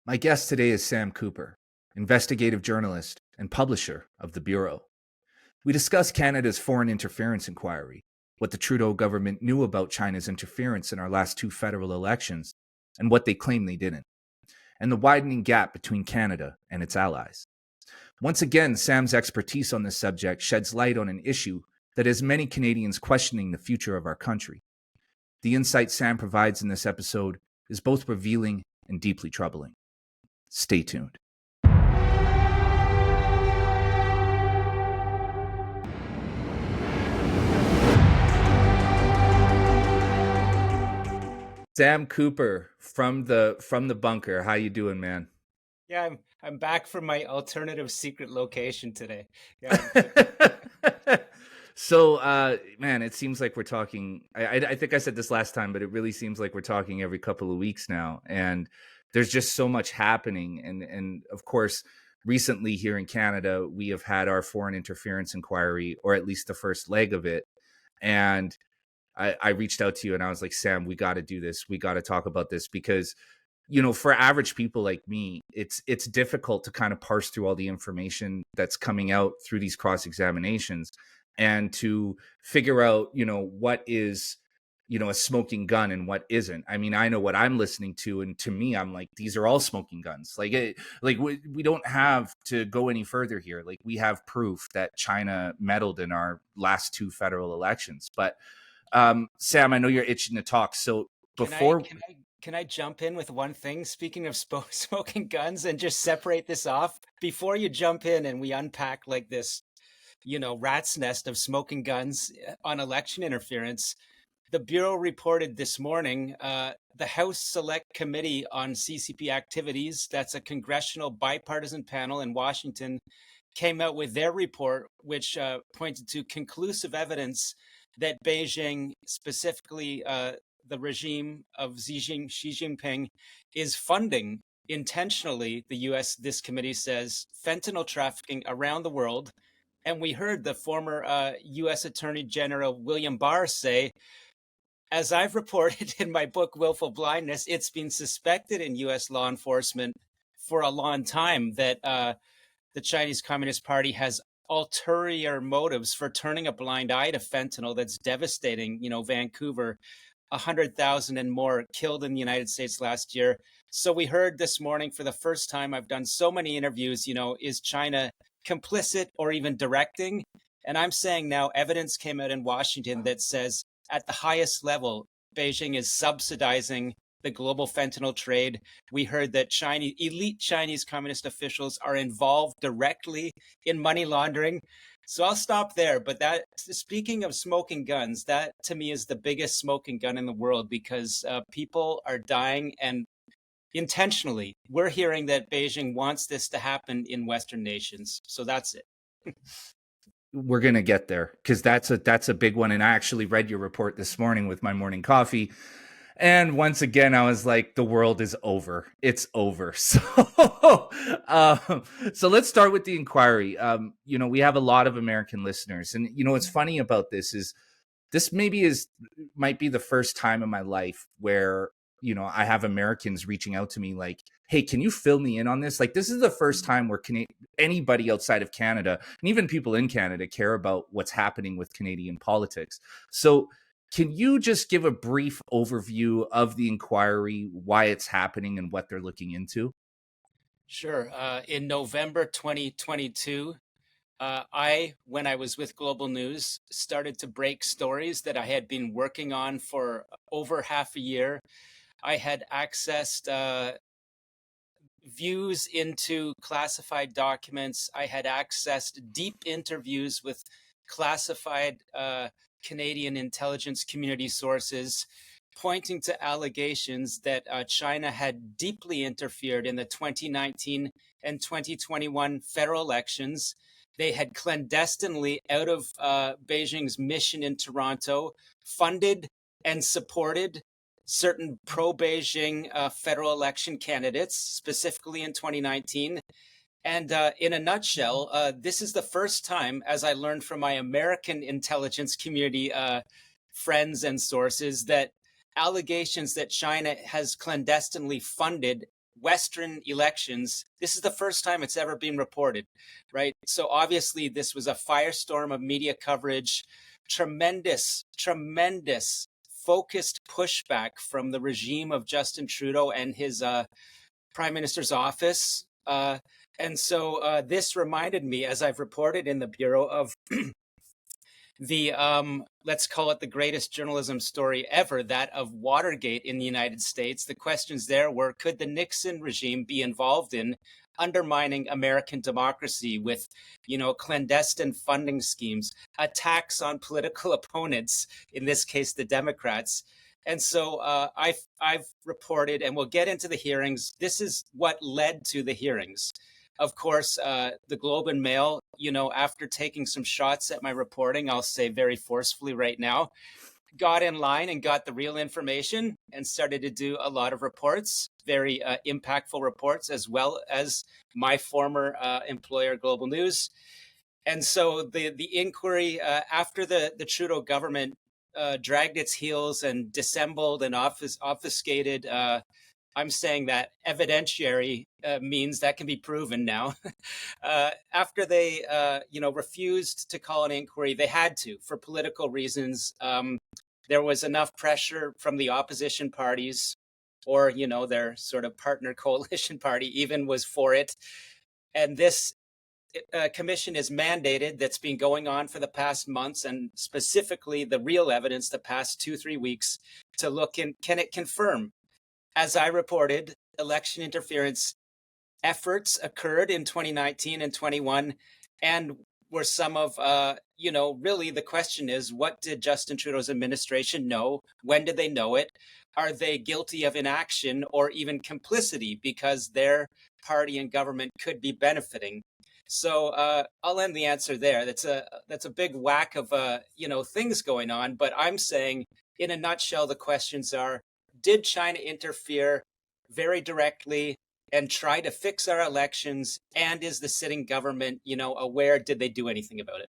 My guest today is Sam Cooper, investigative journalist and publisher of The Bureau. We discuss Canada's foreign interference inquiry, what the Trudeau government knew about China's interference in our last two federal elections, and what they claim they didn't, and the widening gap between Canada and its allies. Once again, Sam's expertise on this subject sheds light on an issue that has many Canadians questioning the future of our country. The insight Sam provides in this episode is both revealing and deeply troubling. Stay tuned. Sam Cooper from the bunker. How you doing, man? Yeah, I'm back from my alternative secret location today. Yeah. So, man, it seems like we're talking. I think I said this last time, but it really seems like we're talking every couple of weeks now. And there's just so much happening. And of course, recently here in Canada, we have had our foreign interference inquiry, or at least the first leg of it. And I reached out to you and I was like, Sam, we got to do this. We got to talk about this because, you know, for average people like me, it's difficult to kind of parse through all the information that's coming out through these cross-examinations and to figure out, you know, what is, you know, a smoking gun and what isn't. I mean, I know what I'm listening to, and to me, I'm like, these are all smoking guns. Like we don't have to go any further here. Like, we have proof that China meddled in our last two federal elections. But Sam, I know you're itching to talk. So before, can I jump in with one thing? Speaking of smoking guns, and just separate this off before you jump in and we unpack like this, you know, rat's nest of smoking guns on election interference. The Bureau reported this morning, the House Select Committee on CCP Activities, that's a congressional bipartisan panel in Washington, came out with their report, which pointed to conclusive evidence that Beijing, specifically the regime of Xi Jinping, is funding intentionally, the U.S., this committee says, fentanyl trafficking around the world. And we heard the former U.S. Attorney General William Barr say, as I've reported in my book, Willful Blindness, it's been suspected in U.S. law enforcement for a long time that the Chinese Communist Party has ulterior motives for turning a blind eye to fentanyl that's devastating. You know, Vancouver, 100,000 and more killed in the United States last year. So we heard this morning for the first time, I've done so many interviews, you know, is China complicit or even directing? And I'm saying now evidence came out in Washington that says at the highest level, Beijing is subsidizing the global fentanyl trade. We heard that elite Chinese communist officials are involved directly in money laundering. So I'll stop there. But that, speaking of smoking guns, that to me is the biggest smoking gun in the world, because people are dying, and intentionally, we're hearing that Beijing wants this to happen in Western nations. So that's it. We're going to get there, because that's a big one. And I actually read your report this morning with my morning coffee. And once again, I was like, the world is over. It's over. So, so let's start with the inquiry. You know, we have a lot of American listeners. And, you know, what's funny about this is this might be the first time in my life where, you know, I have Americans reaching out to me like, hey, can you fill me in on this? Like, this is the first time where anybody outside of Canada, and even people in Canada, care about what's happening with Canadian politics. So can you just give a brief overview of the inquiry, why it's happening, and what they're looking into? Sure. In November 2022, when I was with Global News, started to break stories that I had been working on for over half a year. I had accessed views into classified documents. I had accessed deep interviews with classified Canadian intelligence community sources, pointing to allegations that China had deeply interfered in the 2019 and 2021 federal elections. They had clandestinely, out of Beijing's mission in Toronto, funded and supported certain pro-Beijing federal election candidates, specifically in 2019. And in a nutshell, this is the first time, as I learned from my American intelligence community friends and sources, that allegations that China has clandestinely funded Western elections, this is the first time it's ever been reported, right? So obviously this was a firestorm of media coverage, tremendous, tremendous focused pushback from the regime of Justin Trudeau and his prime minister's office. And so this reminded me, as I've reported in the Bureau, of the let's call it the greatest journalism story ever, that of Watergate in the United States. The questions there were, could the Nixon regime be involved in undermining American democracy with, clandestine funding schemes, attacks on political opponents, in this case the Democrats? And so I've reported, and we'll get into the hearings. This is what led to the hearings. Of course, the Globe and Mail, after taking some shots at my reporting, I'll say very forcefully right now, got in line and got the real information and started to do a lot of reports, very impactful reports, as well as my former employer, Global News. And so the inquiry after the Trudeau government dragged its heels and dissembled and obfuscated, I'm saying that evidentiary means that can be proven now. After they, refused to call an inquiry, they had to for political reasons. There was enough pressure from the opposition parties, or their sort of partner coalition party even was for it. And this commission is mandated, that's been going on for the past months, and specifically the real evidence the past 2-3 weeks, to look in, can it confirm, as I reported, election interference efforts occurred in 2019 and 21, and were some of, really the question is, what did Justin Trudeau's administration know? When did they know it? Are they guilty of inaction or even complicity because their party and government could be benefiting? So I'll end the answer there. That's a big whack of things going on. But I'm saying, in a nutshell, the questions are: did China interfere very directly and try to fix our elections? And is the sitting government, aware? Did they do anything about it?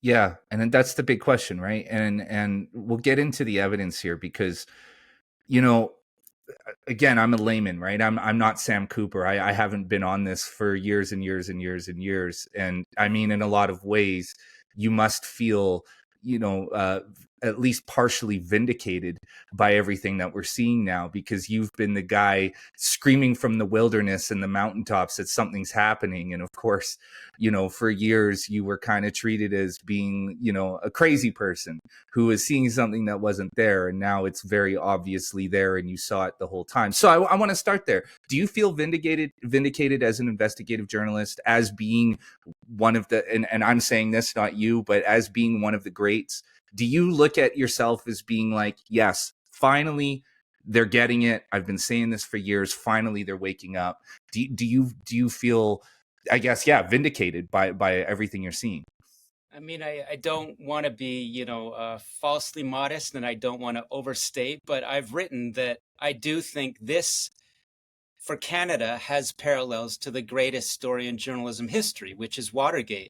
Yeah, and then that's the big question, right? And we'll get into the evidence here because, again, I'm a layman, right? I'm not Sam Cooper. I haven't been on this for years and years and years and years. And I mean, in a lot of ways, you must feel, at least partially vindicated by everything that we're seeing now, because you've been the guy screaming from the wilderness and the mountaintops that something's happening. And of course, for years you were kind of treated as being, a crazy person who was seeing something that wasn't there. And now it's very obviously there and you saw it the whole time. So I want to start there. Do you feel vindicated as an investigative journalist, as being one of the, and I'm saying this, not you, but as being one of the greats? Do you look at yourself as being like, yes, finally they're getting it. I've been saying this for years. Finally, they're waking up. Do you feel, I guess, vindicated by everything you're seeing? I mean, I don't want to be, falsely modest, and I don't want to overstate, but I've written that I do think this, for Canada, has parallels to the greatest story in journalism history, which is Watergate.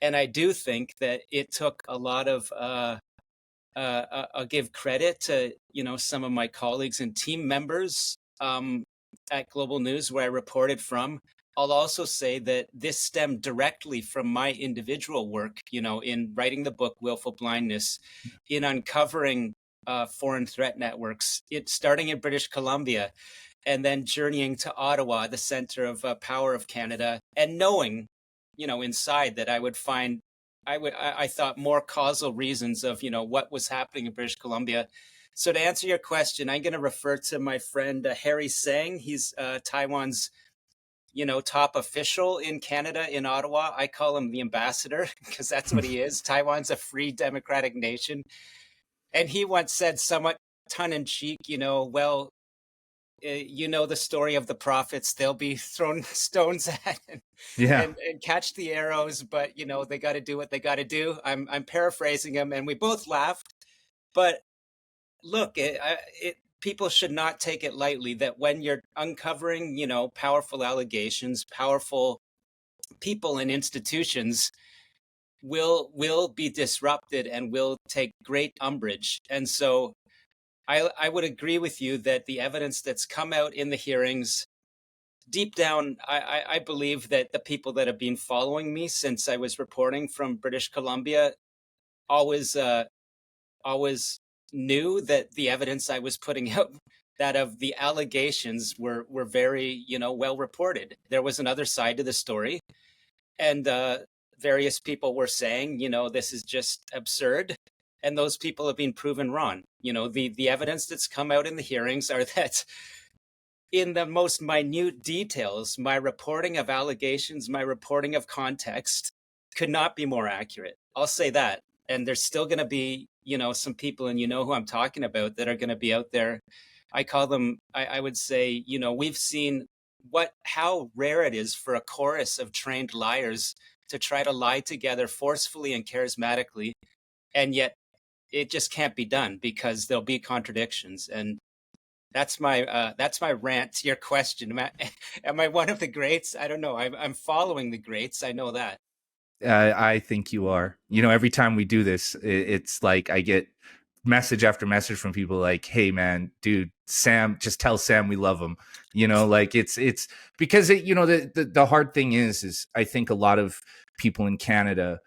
And I do think that it took a lot of, I'll give credit to, some of my colleagues and team members at Global News, where I reported from. I'll also say that this stemmed directly from my individual work, in writing the book Willful Blindness, in uncovering foreign threat networks, starting in British Columbia, and then journeying to Ottawa, the center of power of Canada, and knowing, inside, that I would find, I thought, more causal reasons of, what was happening in British Columbia. So to answer your question, I'm going to refer to my friend Harry Sang. He's Taiwan's, top official in Canada, in Ottawa. I call him the ambassador because that's what he is. Taiwan's a free democratic nation. And he once said, somewhat tongue in cheek, well, the story of the prophets, they'll be thrown stones at and catch the arrows, but they got to do what they got to do. I'm paraphrasing him, and we both laughed. But look, people should not take it lightly that when you're uncovering, powerful allegations, powerful people and institutions will be disrupted and will take great umbrage. And so I would agree with you that the evidence that's come out in the hearings deep down, I believe that the people that have been following me since I was reporting from British Columbia always always knew that the evidence I was putting out, that of the allegations, were very, well reported. There was another side to the story, and various people were saying, this is just absurd. And those people have been proven wrong. The evidence that's come out in the hearings are that in the most minute details, my reporting of allegations, my reporting of context could not be more accurate. I'll say that. And there's still going to be, some people, and who I'm talking about, that are going to be out there. I call them, I would say, we've seen how rare it is for a chorus of trained liars to try to lie together forcefully and charismatically. And yet it just can't be done because there'll be contradictions. And that's my rant to your question. Am I one of the greats? I don't know. I'm following the greats. I know that. I think you are. Every time we do this, it's like I get message after message from people like, "Hey, man, dude, Sam, just tell Sam we love him." Like it's because the hard thing is I think a lot of people in Canada,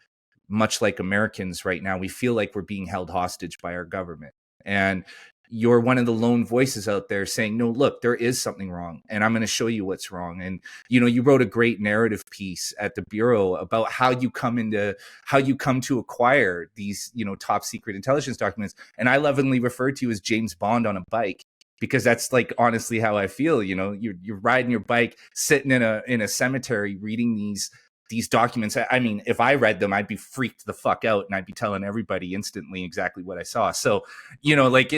much like Americans right now, we feel like we're being held hostage by our government. And you're one of the lone voices out there saying, no, look, there is something wrong, and I'm going to show you what's wrong. And, you wrote a great narrative piece at the Bureau about how you come to acquire these, top secret intelligence documents. And I lovingly refer to you as James Bond on a bike, because that's like honestly how I feel. You're riding your bike, sitting in a cemetery, reading these documents. I mean, if I read them, I'd be freaked the fuck out, and I'd be telling everybody instantly exactly what I saw. So, like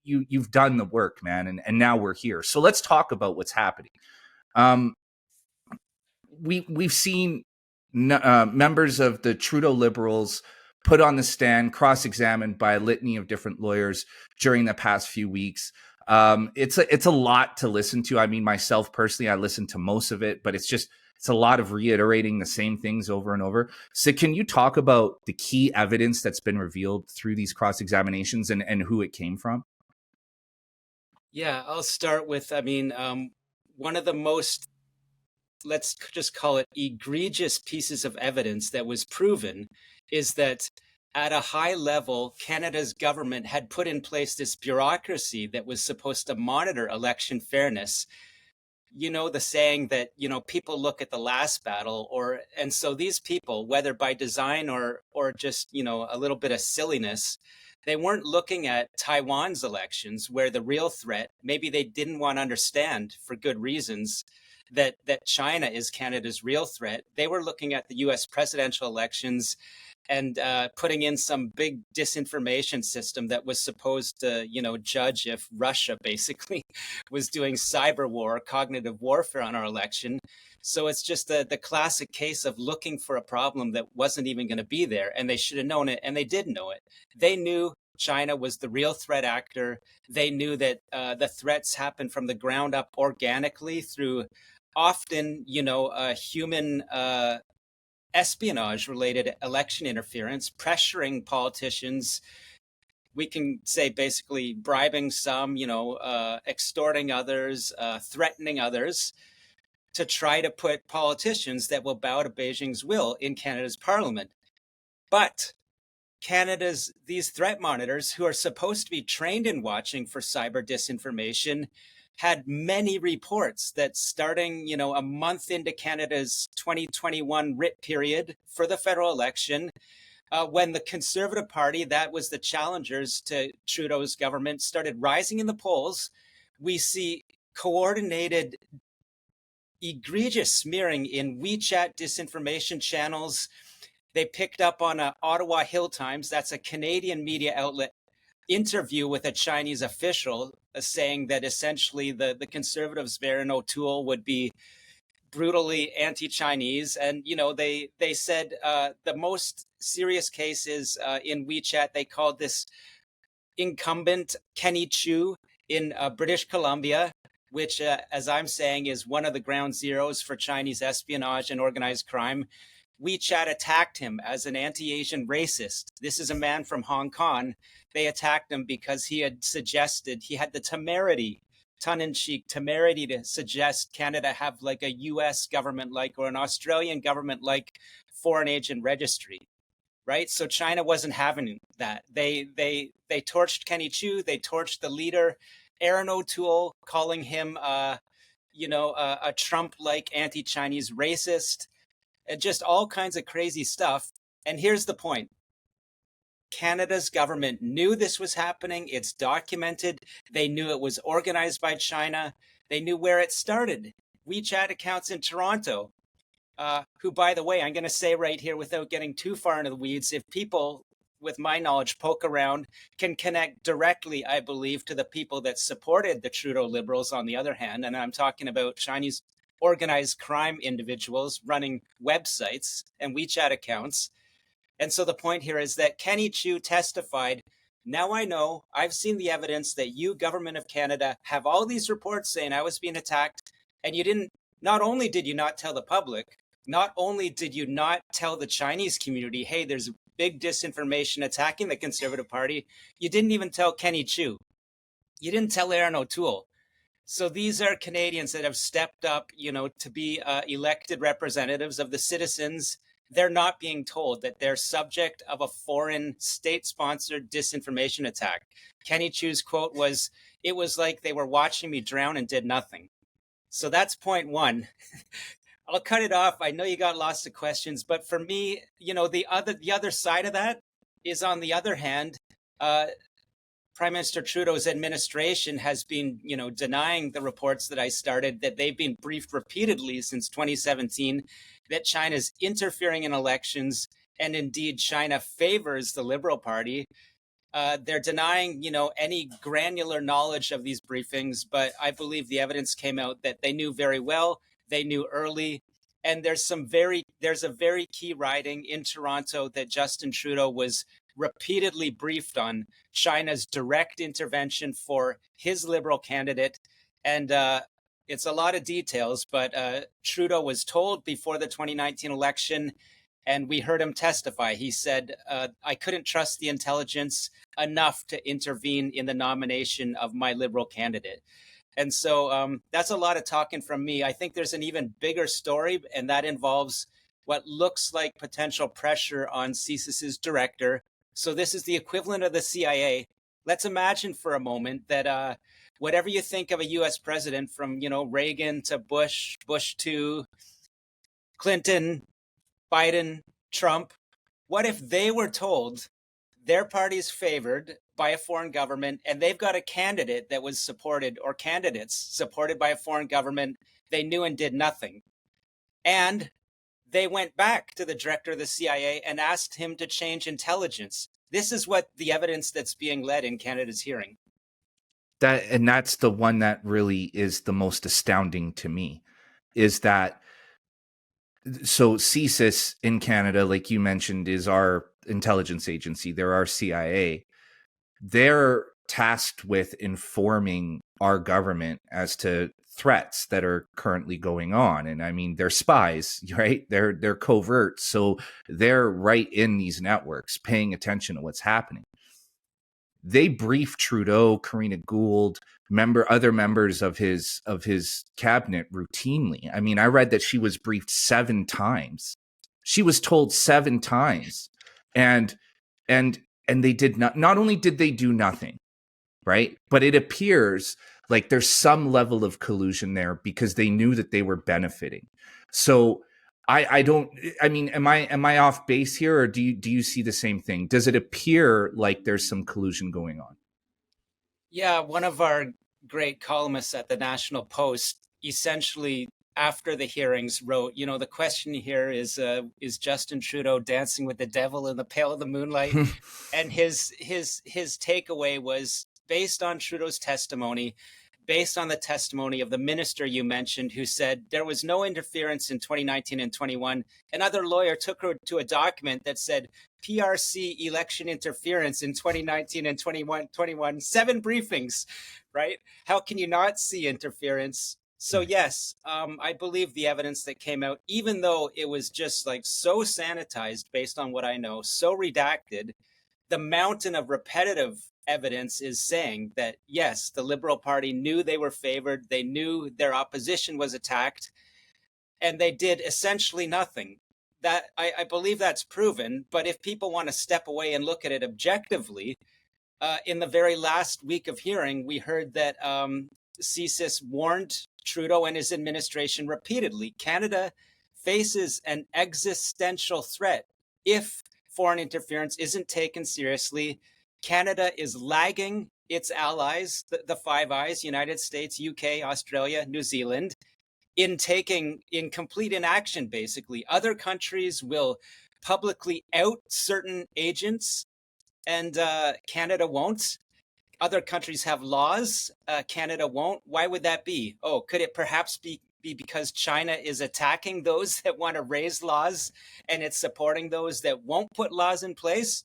you've done the work, man, and now we're here. So let's talk about what's happening. We've seen members of the Trudeau Liberals put on the stand, cross-examined by a litany of different lawyers during the past few weeks. It's a lot to listen to. I mean, myself personally, I listened to most of it, but it's a lot of reiterating the same things over and over. So can you talk about the key evidence that's been revealed through these cross-examinations and who it came from? Yeah, I'll start with, one of the most, let's just call it, egregious pieces of evidence that was proven is that at a high level, Canada's government had put in place this bureaucracy that was supposed to monitor election fairness. The saying that, people look at the last battle, and so these people, whether by design or just, a little bit of silliness, they weren't looking at Taiwan's elections, where the real threat, maybe they didn't want to understand for good reasons, that China is Canada's real threat. They were looking at the US presidential elections and putting in some big disinformation system that was supposed to, judge if Russia basically was doing cyber war, cognitive warfare on our election. So it's just the classic case of looking for a problem that wasn't even going to be there, and they should have known it, and they did know it. They knew China was the real threat actor. They knew that the threats happened from the ground up organically through often, human espionage related election interference, pressuring politicians. We can say basically bribing some, extorting others, threatening others, to try to put politicians that will bow to Beijing's will in Canada's parliament. But these threat monitors, who are supposed to be trained in watching for cyber disinformation, had many reports that starting, a month into Canada's 2021 writ period for the federal election, when the Conservative Party, that was the challengers to Trudeau's government, started rising in the polls, we see coordinated, egregious smearing in WeChat disinformation channels. They picked up on a Ottawa Hill Times, that's a Canadian media outlet, interview with a Chinese official saying that essentially the Conservatives, Baron O'Toole, would be brutally anti-Chinese. And, they said the most serious cases in WeChat, they called this incumbent Kenny Chu in British Columbia, which, as I'm saying, is one of the ground zeros for Chinese espionage and organized crime. WeChat attacked him as an anti-Asian racist. This is a man from Hong Kong. They attacked him because he had suggested, he had the temerity tongue-in-cheek temerity to suggest Canada have like a US government-like or an Australian government-like foreign agent registry, right? So China wasn't having that. They torched Kenny Chiu, they torched the leader, Aaron O'Toole, calling him a Trump-like anti-Chinese racist, and just all kinds of crazy stuff. And here's the point. Canada's government knew this was happening. It's documented. They knew it was organized by China. They knew where it started. WeChat accounts in Toronto, who, by the way, I'm going to say right here without getting too far into the weeds, if people with my knowledge poke around, can connect directly, I believe, to the people that supported the Trudeau Liberals on the other hand. And I'm talking about Chinese organized crime individuals running websites and WeChat accounts. And so the point here is that Kenny Chiu testified, now I know, I've seen the evidence that you, Government of Canada, have all these reports saying I was being attacked, and you didn't, not only did you not tell the public, not only did you not tell the Chinese community, hey, there's big disinformation attacking the Conservative Party, you didn't even tell Kenny Chiu. You didn't tell Aaron O'Toole. So these are Canadians that have stepped up, to be elected representatives of the citizens. They're not being told that they're subject of a foreign state-sponsored disinformation attack. Kenny Chiu's quote was, "It was like they were watching me drown and did nothing." So that's point one. I'll cut it off. I know you got lots of questions, but for me, the other side of that is, on the other hand, Prime Minister Trudeau's administration has been, denying the reports that I started, that they've been briefed repeatedly since 2017 that China's interfering in elections, and indeed China favors the Liberal Party. They're denying, any granular knowledge of these briefings, but I believe the evidence came out that they knew very well, they knew early, and there's a very key riding in Toronto that Justin Trudeau was repeatedly briefed on, China's direct intervention for his Liberal candidate. And it's a lot of details, but Trudeau was told before the 2019 election, and we heard him testify. He said, I couldn't trust the intelligence enough to intervene in the nomination of my Liberal candidate. And so that's a lot of talking from me. I think there's an even bigger story, and that involves what looks like potential pressure on CSIS's director. So this is the equivalent of the CIA. Let's imagine for a moment that whatever you think of a U.S. president, from Reagan to Bush to Clinton, Biden, Trump, what if they were told their party's favored by a foreign government, and they've got a candidate that was supported, or candidates supported by a foreign government, they knew and did nothing. And they went back to the director of the CIA and asked him to change intelligence. This is what the evidence that's being led in Canada's hearing. That's the one that really is the most astounding to me, is that, so CSIS in Canada, like you mentioned, is our intelligence agency. They're our CIA. They're tasked with informing our government as to threats that are currently going on. And I mean, they're spies, right? They're covert. So they're right in these networks, paying attention to what's happening. They brief Trudeau, Karina Gould, other members of his cabinet routinely. I mean, I read that she was briefed 7 times. She was told 7 times, and they did not only did they do nothing, right? But it appears like there's some level of collusion there, because they knew that they were benefiting. So I mean, am I off base here, or do you see the same thing? Does it appear like there's some collusion going on? Yeah, one of our great columnists at the National Post, essentially after the hearings, wrote, the question here is Justin Trudeau dancing with the devil in the pale of the moonlight? And his takeaway was, based on Trudeau's testimony, based on the testimony of the minister you mentioned, who said there was no interference in 2019 and 21. Another lawyer took her to a document that said PRC election interference in 2019 and 21, 7 briefings, right? How can you not see interference? So yes, I believe the evidence that came out, even though it was just like so sanitized based on what I know, so redacted, the mountain of repetitive evidence is saying that, yes, the Liberal Party knew they were favored, they knew their opposition was attacked, and they did essentially nothing. That I believe that's proven. But if people want to step away and look at it objectively, in the very last week of hearing, we heard that CSIS warned Trudeau and his administration repeatedly. Canada faces an existential threat if foreign interference isn't taken seriously. Canada is lagging its allies, the Five Eyes, United States, UK, Australia, New Zealand, in complete inaction, basically. Other countries will publicly out certain agents, and Canada won't. Other countries have laws. Canada won't. Why would that be? Oh, could it perhaps be because China is attacking those that want to raise laws, and it's supporting those that won't put laws in place?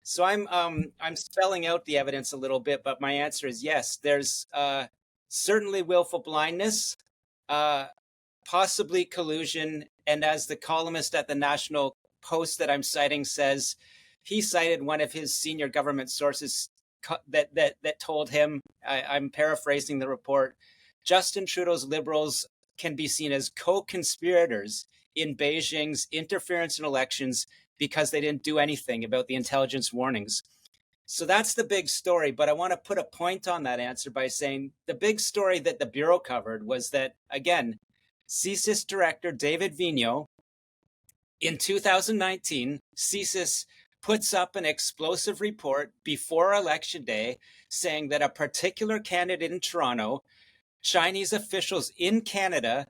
So I'm spelling out the evidence a little bit, but my answer is yes. There's certainly willful blindness, uh, possibly collusion, and as the columnist at the National Post that I'm citing says, he cited one of his senior government sources that told him, I'm paraphrasing the report, Justin Trudeau's Liberals can be seen as co-conspirators in Beijing's interference in elections because they didn't do anything about the intelligence warnings. So that's the big story. But I want to put a point on that answer by saying the big story that the Bureau covered was that, again, CSIS director David Vigneault, in 2019, CSIS puts up an explosive report before Election Day saying that a particular candidate in Toronto, Chinese officials in Canada,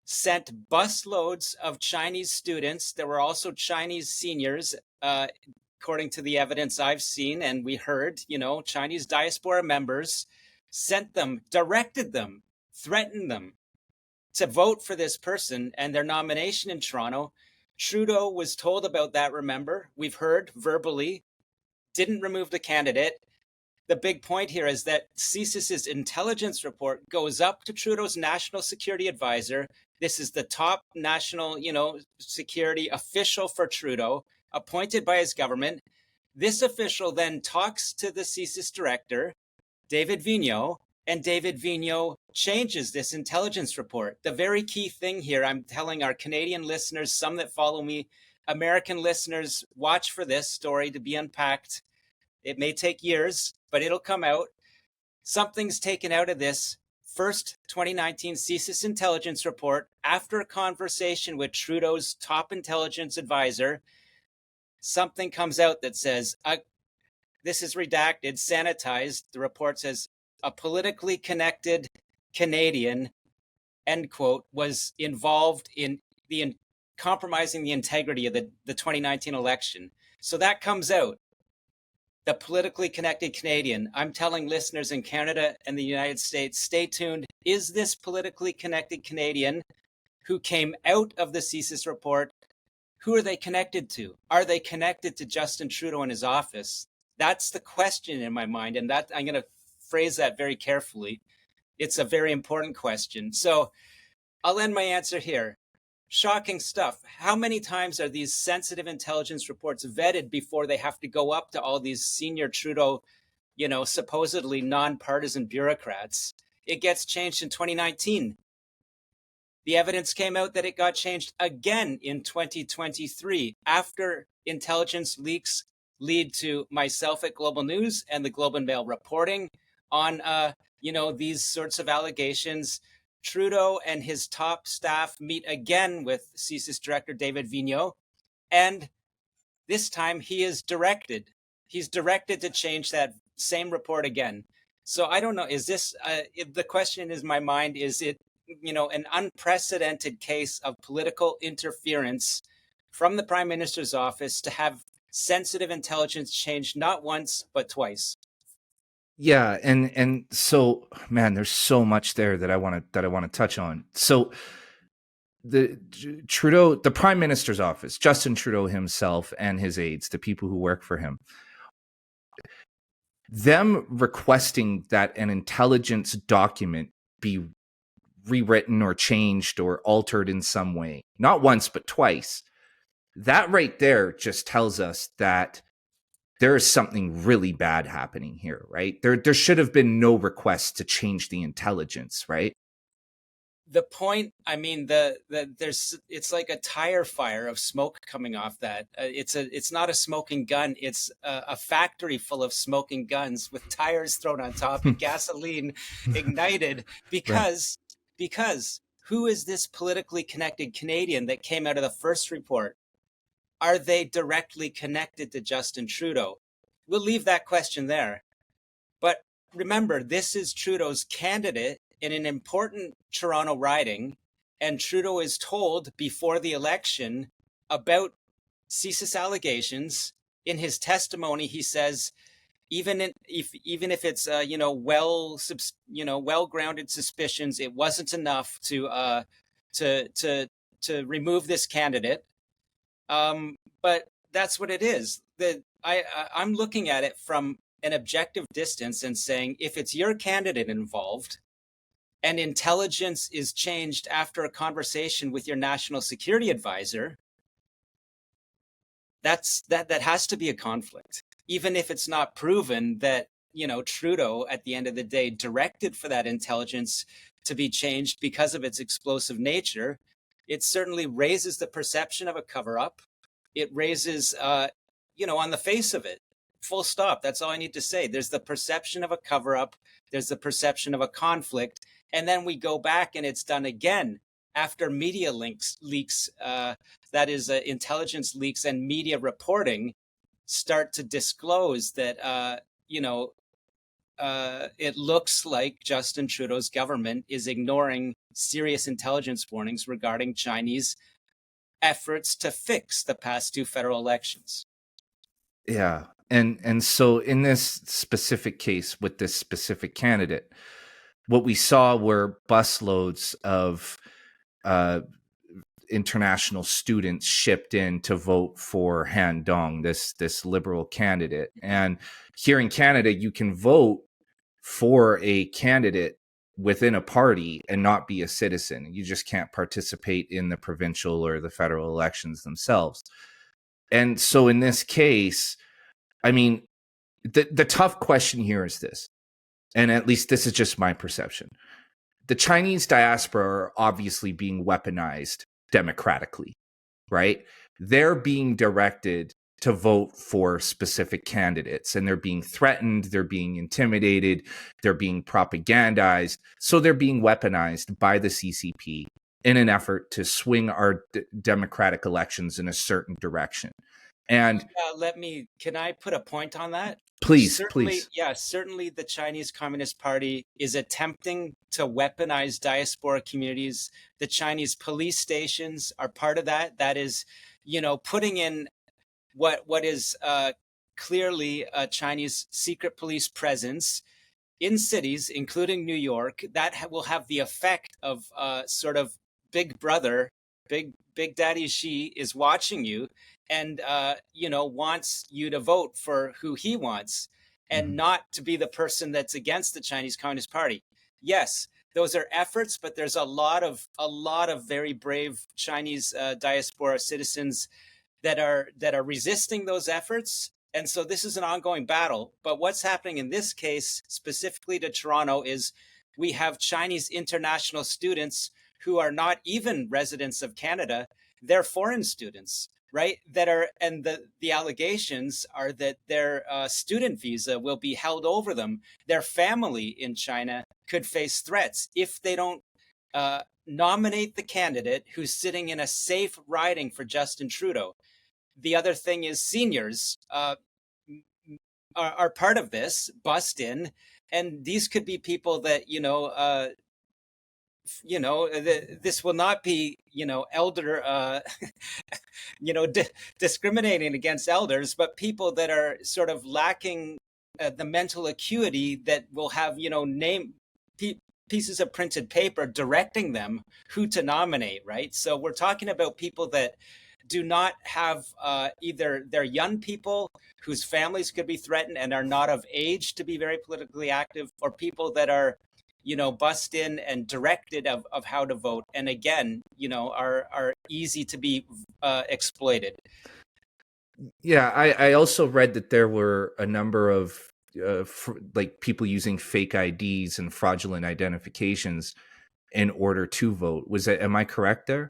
sent busloads of Chinese students. There were also Chinese seniors, according to the evidence I've seen and we heard, Chinese diaspora members, sent them, directed them, threatened them to vote for this person and their nomination in Toronto. Trudeau was told about that, remember? We've heard verbally, didn't remove the candidate. The big point here is that CSIS's intelligence report goes up to Trudeau's national security advisor. This is the top national, security official for Trudeau, appointed by his government. This official then talks to the CSIS director, David Vigneault, and David Vigneault changes this intelligence report. The very key thing here, I'm telling our Canadian listeners, some that follow me, American listeners, watch for this story to be unpacked. It may take years, but it'll come out. Something's taken out of this first 2019 CSIS intelligence report after a conversation with Trudeau's top intelligence advisor. Something comes out that says, this is redacted, sanitized. The report says, a politically connected Canadian, end quote, was involved in compromising the integrity of the 2019 election. So that comes out. The politically connected Canadian. I'm telling listeners in Canada and the United States, stay tuned. Is this politically connected Canadian who came out of the CSIS report? Who are they connected to? Are they connected to Justin Trudeau in his office? That's the question in my mind, and that I'm going to phrase that very carefully. It's a very important question. So I'll end my answer here. Shocking stuff. How many times are these sensitive intelligence reports vetted before they have to go up to all these senior Trudeau, supposedly nonpartisan bureaucrats? It gets changed in 2019. The evidence came out that it got changed again in 2023 after intelligence leaks lead to myself at Global News and the Globe and Mail reporting on, these sorts of allegations. Trudeau and his top staff meet again with CSIS director David Vigneault, and this time he's directed to change that same report again. So I don't know, is this, the question is my mind, is it, an unprecedented case of political interference from the Prime Minister's office to have sensitive intelligence changed not once, but twice? Yeah, and so, man, there's so much there that I want to touch on. So the Trudeau, the Prime Minister's office, Justin Trudeau himself and his aides, the people who work for him, them requesting that an intelligence document be rewritten or changed or altered in some way, not once but twice. That right there just tells us that there is something really bad happening here, right? There should have been no request to change the intelligence, right? The point, I mean, there's, it's like a tire fire of smoke coming off that. It's not a smoking gun. It's a factory full of smoking guns with tires thrown on top and gasoline ignited Right. because who is this politically connected Canadian that came out of the first report? Are they directly connected to Justin Trudeau? We'll leave that question there. But remember, this is Trudeau's candidate in an important Toronto riding, and Trudeau is told before the election about CSIS allegations. In his testimony, he says, even if it's well grounded suspicions, it wasn't enough to remove this candidate. But that's what it is. I'm looking at it from an objective distance and saying, if it's your candidate involved and intelligence is changed after a conversation with your national security advisor, that has to be a conflict, even if it's not proven that, Trudeau at the end of the day directed for that intelligence to be changed because of its explosive nature. It certainly raises the perception of a cover-up. It raises, on the face of it, full stop. That's all I need to say. There's the perception of a cover-up. There's the perception of a conflict. And then we go back and it's done again after media leaks, that is intelligence leaks and media reporting start to disclose that, it looks like Justin Trudeau's government is ignoring serious intelligence warnings regarding Chinese efforts to fix the past two federal elections. Yeah. And so in this specific case with this specific candidate, what we saw were busloads of international students shipped in to vote for Han Dong, this liberal candidate. And here in Canada, you can vote for a candidate within a party and not be a citizen. You just can't participate in the provincial or the federal elections themselves. And so in this case, I mean, the tough question here is this, and at least this is just my perception. The Chinese diaspora are obviously being weaponized democratically, right? They're being directed to vote for specific candidates, and they're being threatened, they're being intimidated, they're being propagandized. So they're being weaponized by the CCP in an effort to swing our democratic elections in a certain direction. And can I put a point on that? please. Yeah, certainly the Chinese Communist Party is attempting to weaponize diaspora communities. The Chinese police stations are part of that. That is, putting in what is clearly a Chinese secret police presence in cities, including New York, that will have the effect of sort of Big Brother, Big Daddy Xi is watching you and, wants you to vote for who he wants and not to be the person that's against the Chinese Communist Party. Yes, those are efforts, but there's a lot of very brave Chinese diaspora citizens that are resisting those efforts. And so this is an ongoing battle. But what's happening in this case, specifically to Toronto, is we have Chinese international students who are not even residents of Canada. They're foreign students, right? And the allegations are that their student visa will be held over them. Their family in China could face threats if they don't nominate the candidate who's sitting in a safe riding for Justin Trudeau. The other thing is seniors are part of this, bussed in, and these could be people that, this will not be, elder, discriminating against elders, but people that are sort of lacking the mental acuity that will have, pieces of printed paper directing them who to nominate, right? So we're talking about people that do not have either they're young people whose families could be threatened and are not of age to be very politically active, or people that are, bussed in and directed of how to vote. And again, are easy to be exploited. Yeah, I also read that there were a number of like people using fake IDs and fraudulent identifications in order to vote. Was that, am I correct there?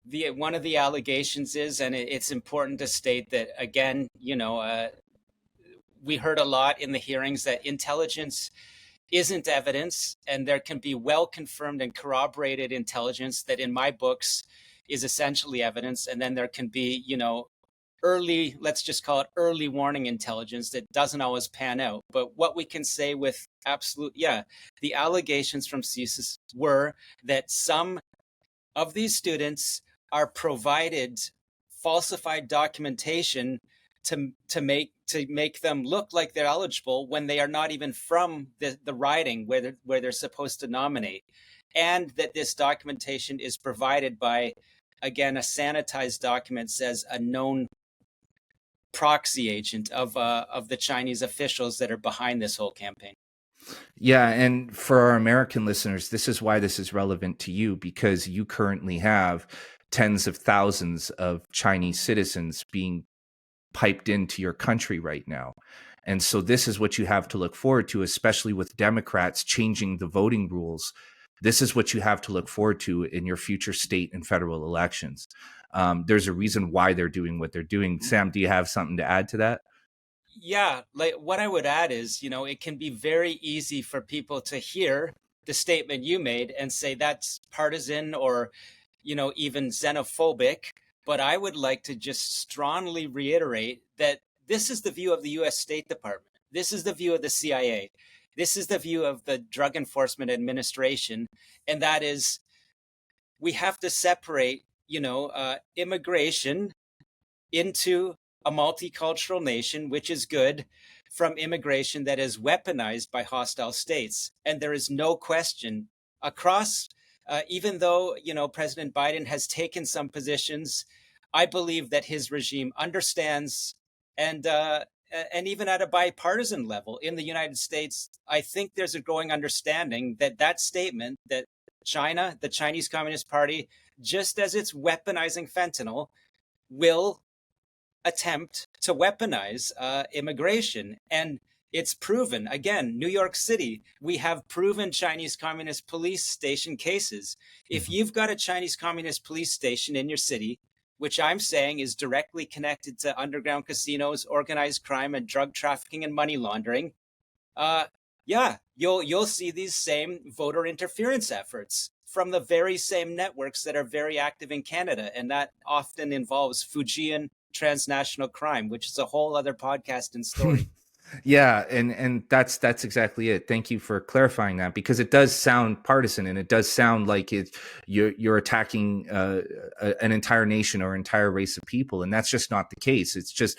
The one of the allegations is, and it's important to state that again, we heard a lot in the hearings that intelligence isn't evidence, and there can be well confirmed and corroborated intelligence that, in my books, is essentially evidence, and then there can be, early, let's just call it early warning intelligence that doesn't always pan out. But what we can say with absolute, yeah, the allegations from CSIS were that some of these students are provided falsified documentation to make them look like they're eligible when they are not even from the riding where they're supposed to nominate, and that this documentation is provided by, again, a sanitized document says a known proxy agent of the Chinese officials that are behind this whole campaign. Yeah, and for our American listeners, this is why this is relevant to you, because you currently have tens of thousands of Chinese citizens being piped into your country right now. And so this is what you have to look forward to, especially with Democrats changing the voting rules. This is what you have to look forward to in your future state and federal elections. There's a reason why they're doing what they're doing. Sam, do you have something to add to that? Yeah, like what I would add is, it can be very easy for people to hear the statement you made and say that's partisan or, even xenophobic. But I would like to just strongly reiterate that this is the view of the US State Department. This is the view of the CIA. This is the view of the Drug Enforcement Administration. And that is, we have to separate, immigration into a multicultural nation, which is good, from immigration that is weaponized by hostile states. And there is no question across, even though, President Biden has taken some positions, I believe that his regime understands, and even at a bipartisan level in the United States, I think there's a growing understanding that that statement that China, the Chinese Communist Party, just as it's weaponizing fentanyl, will attempt to weaponize immigration. And it's proven. Again, New York City, we have proven Chinese Communist police station cases. If you've got a Chinese Communist police station in your city, which I'm saying is directly connected to underground casinos, organized crime, and drug trafficking and money laundering, uh, yeah, you'll see these same voter interference efforts from the very same networks that are very active in Canada, and that often involves Fujian transnational crime, which is a whole other podcast and story. Yeah, and that's exactly it. Thank you for clarifying that, because it does sound partisan and it does sound like you're attacking an entire nation or entire race of people, and that's just not the case. It's just,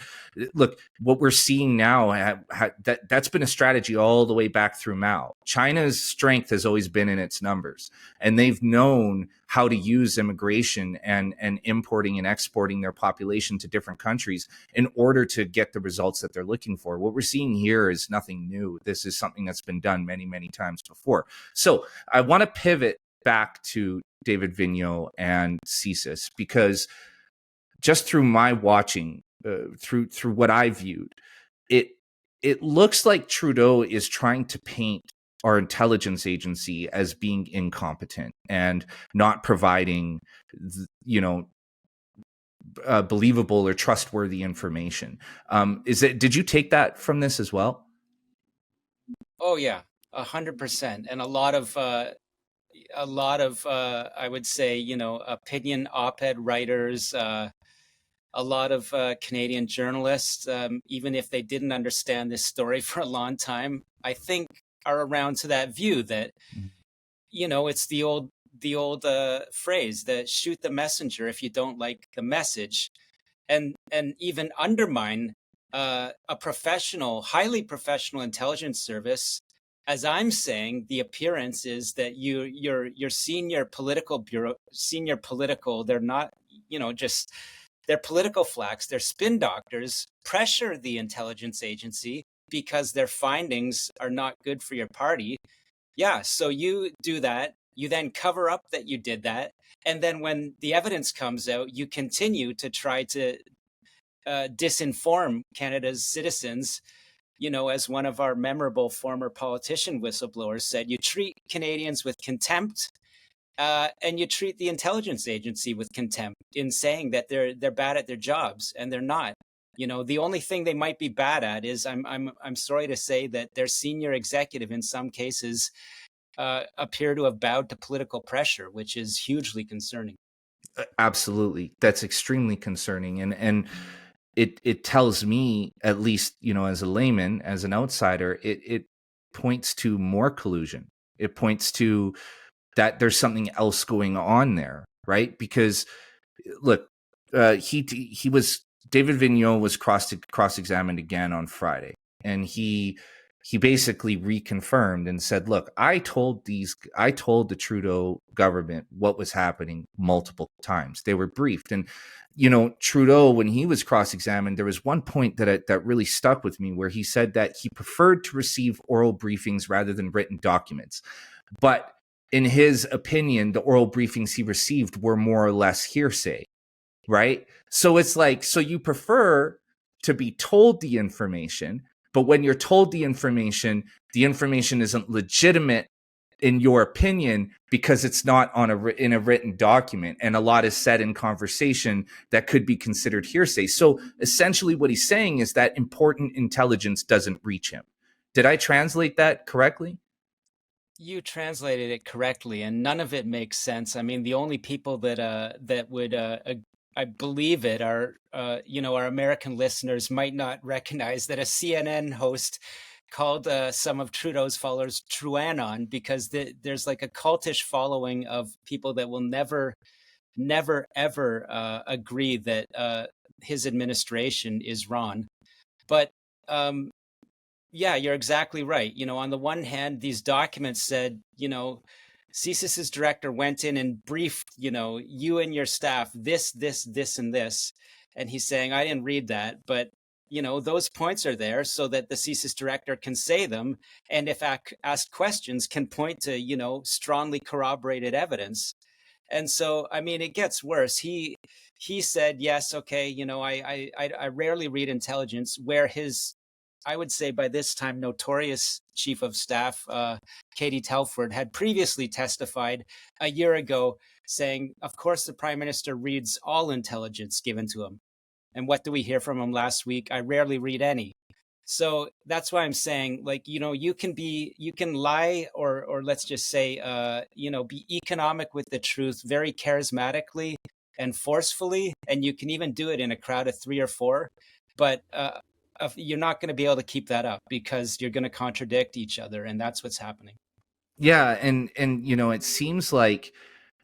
look, what we're seeing now, that's been a strategy all the way back through Mao. China's strength has always been in its numbers, and they've known how to use immigration and importing and exporting their population to different countries in order to get the results that they're looking for. What we're seeing here is nothing new. This is something that's been done many, many times before. So I want to pivot back to David Vigneault and CSIS, because just through my watching, through what I viewed, it looks like Trudeau is trying to paint our intelligence agency as being incompetent and not providing, believable or trustworthy information. Did you take that from this as well? Oh yeah, 100%, and a lot of I would say, opinion op-ed writers, a lot of Canadian journalists, even if they didn't understand this story for a long time, I think are around to that view that, it's the old phrase that shoot the messenger if you don't like the message, and even undermine a professional, highly professional intelligence service. As I'm saying, the appearance is that your senior political bureau, senior political, they're not, just they're political flacks, they're spin doctors, pressure the intelligence agency because their findings are not good for your party. Yeah, so you do that. You then cover up that you did that. And then when the evidence comes out, you continue to try to disinform Canada's citizens. As one of our memorable former politician whistleblowers said, you treat Canadians with contempt, and you treat the intelligence agency with contempt in saying that they're bad at their jobs, and they're not. The only thing they might be bad at is, I'm sorry to say, that their senior executive in some cases appear to have bowed to political pressure, which is hugely concerning. Absolutely, that's extremely concerning, and it tells me, at least, as a layman, as an outsider, it points to more collusion. It points to that there's something else going on there, right? Because look, he was David Vigneault was cross-examined again on Friday, and he basically reconfirmed and said, "Look, I told the Trudeau government what was happening multiple times. They were briefed." And Trudeau, when he was cross-examined, there was one point that really stuck with me, where he said that he preferred to receive oral briefings rather than written documents. But in his opinion, the oral briefings he received were more or less hearsay, right? So it's like, so you prefer to be told the information, but when you're told the information isn't legitimate in your opinion because it's not in a written document, and a lot is said in conversation that could be considered hearsay. So essentially what he's saying is that important intelligence doesn't reach him. Did I translate that correctly? You translated it correctly, and none of it makes sense. I mean, the only people that would I believe it are our American listeners might not recognize that a CNN host called some of Trudeau's followers Truanon, because there's like a cultish following of people that will never ever agree that his administration is wrong. But yeah, you're exactly right. On the one hand, these documents said, CSIS's director went in and briefed, you and your staff, this, and this. And he's saying, I didn't read that. But, those points are there so that the CSIS director can say them. And if asked questions, can point to, strongly corroborated evidence. And so, I mean, it gets worse. He said, yes, okay, I rarely read intelligence, where his, I would say by this time, notorious chief of staff, Katie Telford, had previously testified a year ago saying, of course, the prime minister reads all intelligence given to him. And what do we hear from him last week? I rarely read any. So that's why I'm saying, like, you can lie, or let's just say, be economic with the truth very charismatically and forcefully. And you can even do it in a crowd of 3 or 4. But you're not going to be able to keep that up, because you're going to contradict each other. And that's what's happening. Yeah, and it seems like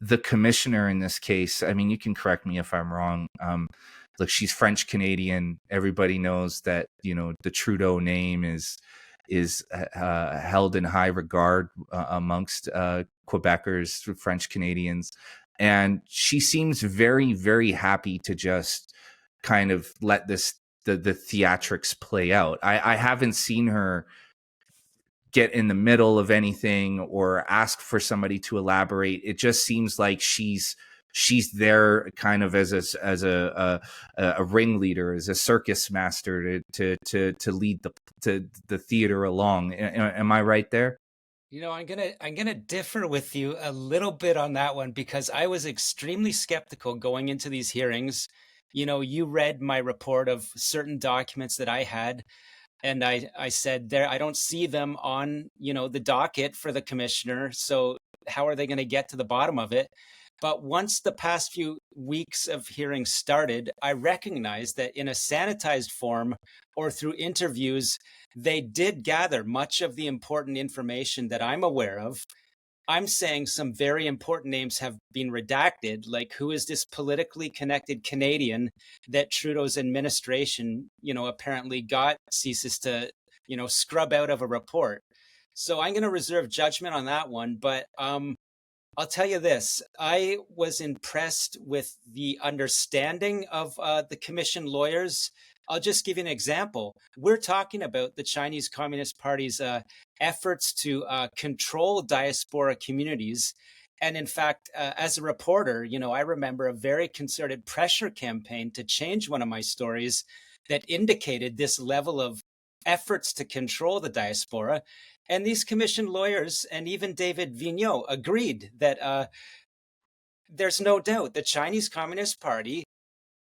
the commissioner in this case, I mean, you can correct me if I'm wrong. Look, she's French Canadian. Everybody knows that the Trudeau name is held in high regard amongst Quebecers, French Canadians, and she seems very, very happy to just kind of let the theatrics play out. I haven't seen her get in the middle of anything or ask for somebody to elaborate. It just seems like she's there kind of as a ringleader, as a circus master to lead the theater along. Am I right there? I'm gonna differ with you a little bit on that one, because I was extremely skeptical going into these hearings. You read my report of certain documents that I had, and I said, there, I don't see them on, the docket for the commissioner. So how are they going to get to the bottom of it? But once the past few weeks of hearings started, I recognized that in a sanitized form or through interviews, they did gather much of the important information that I'm aware of. I'm saying some very important names have been redacted, like who is this politically connected Canadian that Trudeau's administration, apparently got CSIS to, scrub out of a report. So I'm going to reserve judgment on that one. But I'll tell you this, I was impressed with the understanding of the commission lawyers. I'll just give you an example. We're talking about the Chinese Communist Party's efforts to control diaspora communities. And in fact, as a reporter, I remember a very concerted pressure campaign to change one of my stories that indicated this level of efforts to control the diaspora. And these commissioned lawyers and even David Vigneault agreed that there's no doubt the Chinese Communist Party,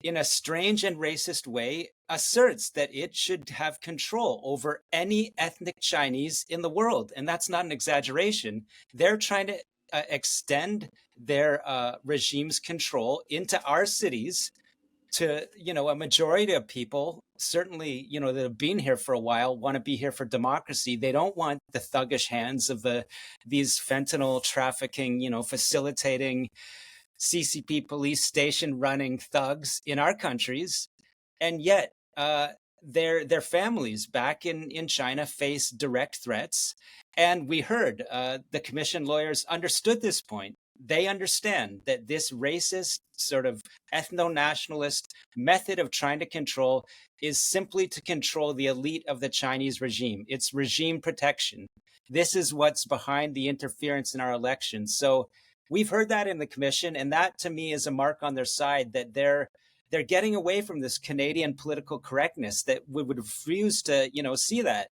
in a strange and racist way, asserts that it should have control over any ethnic Chinese in the world. And that's not an exaggeration. They're trying to extend their regime's control into our cities to, a majority of people, certainly, that have been here for a while, want to be here for democracy. They don't want the thuggish hands of these fentanyl trafficking, facilitating CCP police station running thugs in our countries. And yet their families back in China face direct threats. And we heard the commission lawyers understood this point. They understand that this racist sort of ethno-nationalist method of trying to control is simply to control the elite of the Chinese regime. It's regime protection. This is what's behind the interference in our elections. So we've heard that in the commission, and that to me is a mark on their side that they're getting away from this Canadian political correctness that we would refuse to, see that.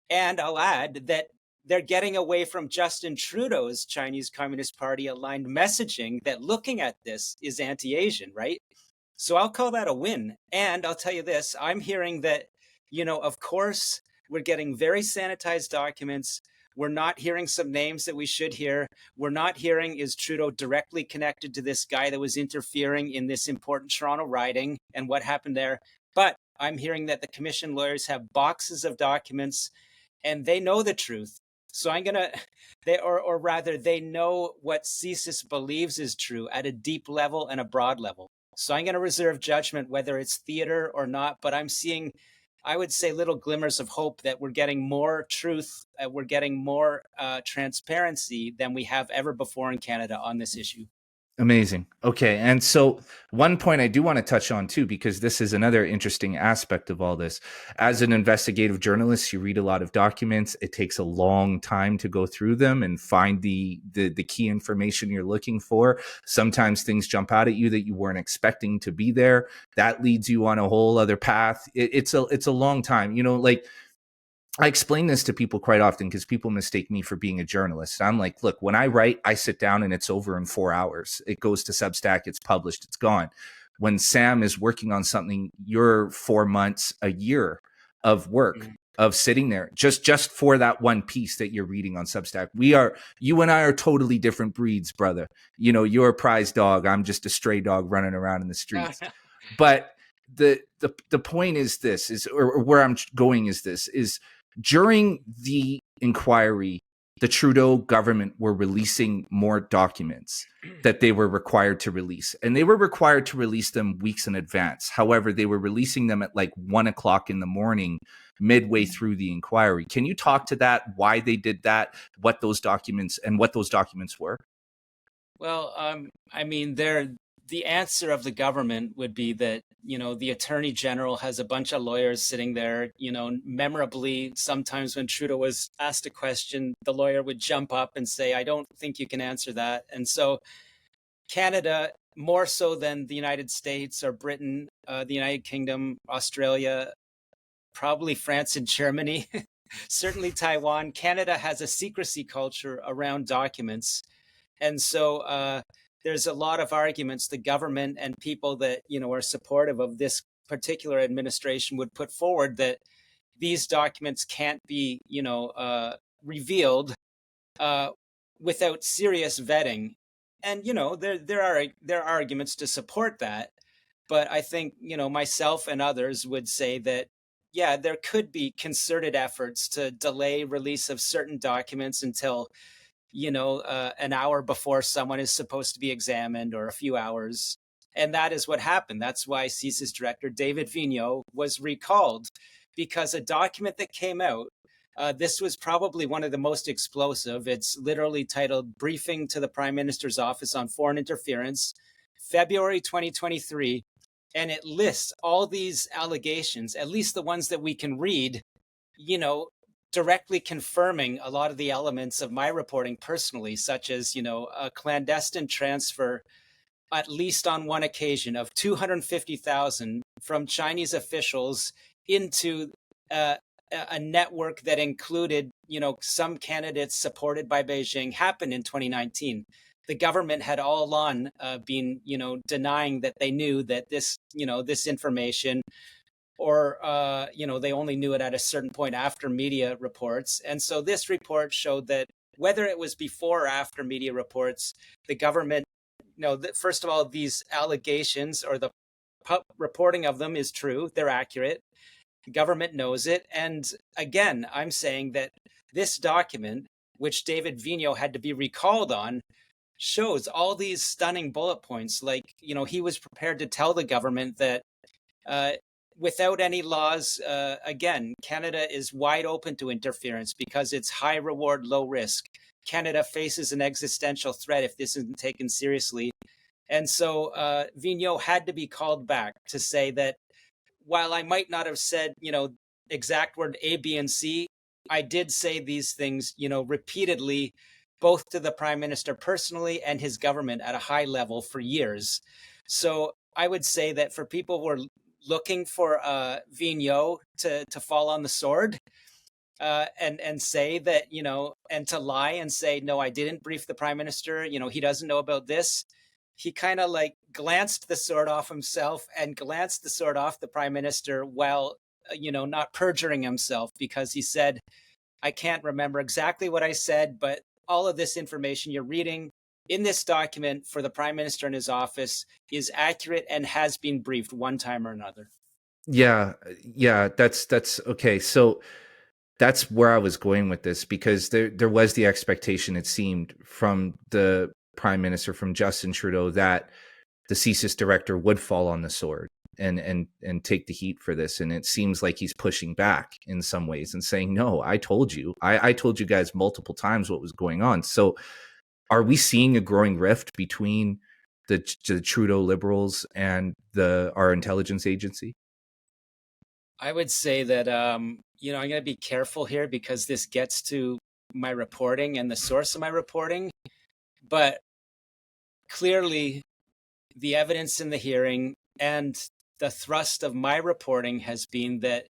And I'll add that they're getting away from Justin Trudeau's Chinese Communist Party aligned messaging that looking at this is anti-Asian, right? So I'll call that a win. And I'll tell you this, I'm hearing that, of course, we're getting very sanitized documents. We're not hearing some names that we should hear. We're not hearing, is Trudeau directly connected to this guy that was interfering in this important Toronto riding and what happened there? But I'm hearing that the commission lawyers have boxes of documents and they know the truth. So I'm going to, or rather, they know what CSIS believes is true at a deep level and a broad level. So I'm going to reserve judgment whether it's theater or not, but I'm seeing, I would say, little glimmers of hope that we're getting more truth, we're getting more transparency than we have ever before in Canada on this issue. Amazing. Okay. And so one point I do want to touch on too, because this is another interesting aspect of all this. As an investigative journalist, you read a lot of documents. It takes a long time to go through them and find the key information you're looking for. Sometimes things jump out at you that you weren't expecting to be there. That leads you on a whole other path. It's a long time, like, I explain this to people quite often because people mistake me for being a journalist. I'm like, look, when I write, I sit down and it's over in 4 hours. It goes to Substack, it's published, it's gone. When Sam is working on something, you're 4 months, a year of work, of sitting there just for that one piece that you're reading on Substack. You and I are totally different breeds, brother. You're a prize dog. I'm just a stray dog running around in the streets. But the point is this, or where I'm going is this, is during the inquiry, the Trudeau government were releasing more documents that they were required to release. And they were required to release them weeks in advance. However, they were releasing them at like 1 o'clock in the morning, midway through the inquiry. Can you talk to that, why they did that, what those documents were? Well, I mean, the answer of the government would be that, the attorney general has a bunch of lawyers sitting there, memorably, sometimes when Trudeau was asked a question, the lawyer would jump up and say, I don't think you can answer that. And so Canada, more so than the United States or Britain, the United Kingdom, Australia, probably France and Germany, certainly Taiwan, Canada has a secrecy culture around documents. And so there's a lot of arguments the government and people that, are supportive of this particular administration would put forward that these documents can't be, revealed without serious vetting. And, there are arguments to support that. But I think, myself and others would say that, yeah, there could be concerted efforts to delay release of certain documents until an hour before someone is supposed to be examined or a few hours. And that is what happened. That's why CSIS director David Vigneault was recalled, because a document that came out, this was probably one of the most explosive. It's literally titled Briefing to the Prime Minister's Office on Foreign Interference, February 2023. And it lists all these allegations, at least the ones that we can read, directly confirming a lot of the elements of my reporting personally, such as, a clandestine transfer, at least on one occasion, of 250,000 from Chinese officials into uh, a network that included, some candidates supported by Beijing, happened in 2019. The government had all along been, denying that they knew that this information, or they only knew it at a certain point after media reports. And so this report showed that whether it was before or after media reports, the government, first of all, these allegations, or the reporting of them, is true. They're accurate. The government knows it. And again, I'm saying that this document, which David Vigneault had to be recalled on, shows all these stunning bullet points. Like, he was prepared to tell the government that uh, without any laws, again, Canada is wide open to interference because it's high reward, low risk. Canada faces an existential threat if this isn't taken seriously. And so Vigneault had to be called back to say that while I might not have said, exact word A, B, and C, I did say these things, repeatedly, both to the prime minister personally and his government at a high level for years. So I would say that for people who are looking for Vigneault to fall on the sword, and say that, and to lie and say, no, I didn't brief the prime minister, he doesn't know about this. He kind of like glanced the sword off himself and glanced the sword off the prime minister, while, not perjuring himself, because he said, I can't remember exactly what I said, but all of this information you're reading in this document for the prime minister and his office is accurate and has been briefed one time or another. Yeah, that's okay. So that's where I was going with this, because there was the expectation, it seemed, from the prime minister, from Justin Trudeau, that the CSIS director would fall on the sword and take the heat for this. And it seems like he's pushing back in some ways and saying, no, I told you, I told you guys multiple times what was going on. So are we seeing a growing rift between the Trudeau Liberals and our intelligence agency? I would say that, I'm going to be careful here because this gets to my reporting and the source of my reporting. But clearly, the evidence in the hearing and the thrust of my reporting has been that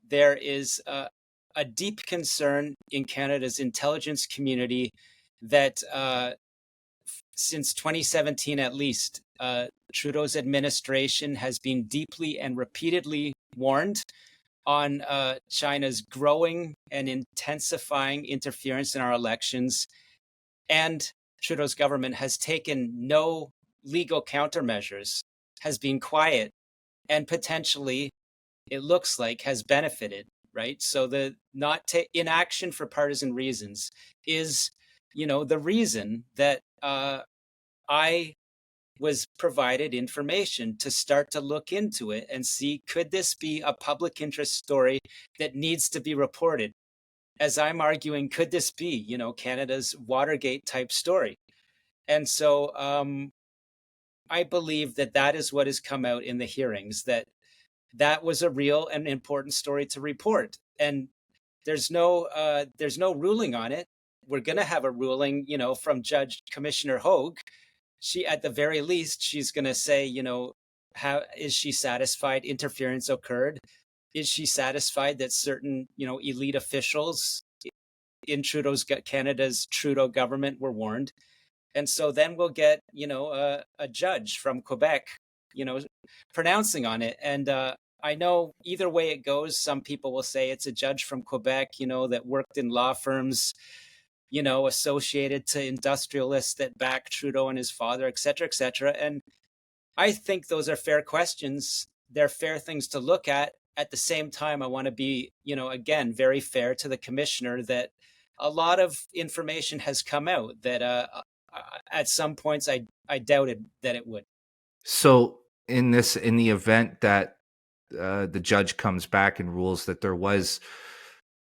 there is a deep concern in Canada's intelligence community that since 2017 at least, Trudeau's administration has been deeply and repeatedly warned on China's growing and intensifying interference in our elections. And Trudeau's government has taken no legal countermeasures, has been quiet, and potentially, it looks like, has benefited, right? So the inaction for partisan reasons is, the reason that I was provided information to start to look into it and see, could this be a public interest story that needs to be reported? As I'm arguing, could this be, Canada's Watergate type story? And so I believe that that is what has come out in the hearings, that was a real and important story to report. And there's no ruling on it. We're going to have a ruling, from Judge Commissioner Hogue. She, at the very least, she's going to say, how is she satisfied interference occurred? Is she satisfied that certain, elite officials in Canada's Trudeau government were warned? And so then we'll get, a judge from Quebec, pronouncing on it. And I know either way it goes, some people will say it's a judge from Quebec, that worked in law firms, associated to industrialists that back Trudeau and his father, et cetera, et cetera. And I think those are fair questions. They're fair things to look at. At the same time, I want to be, again, very fair to the commissioner that a lot of information has come out that at some points I doubted that it would. So in the event that the judge comes back and rules that there was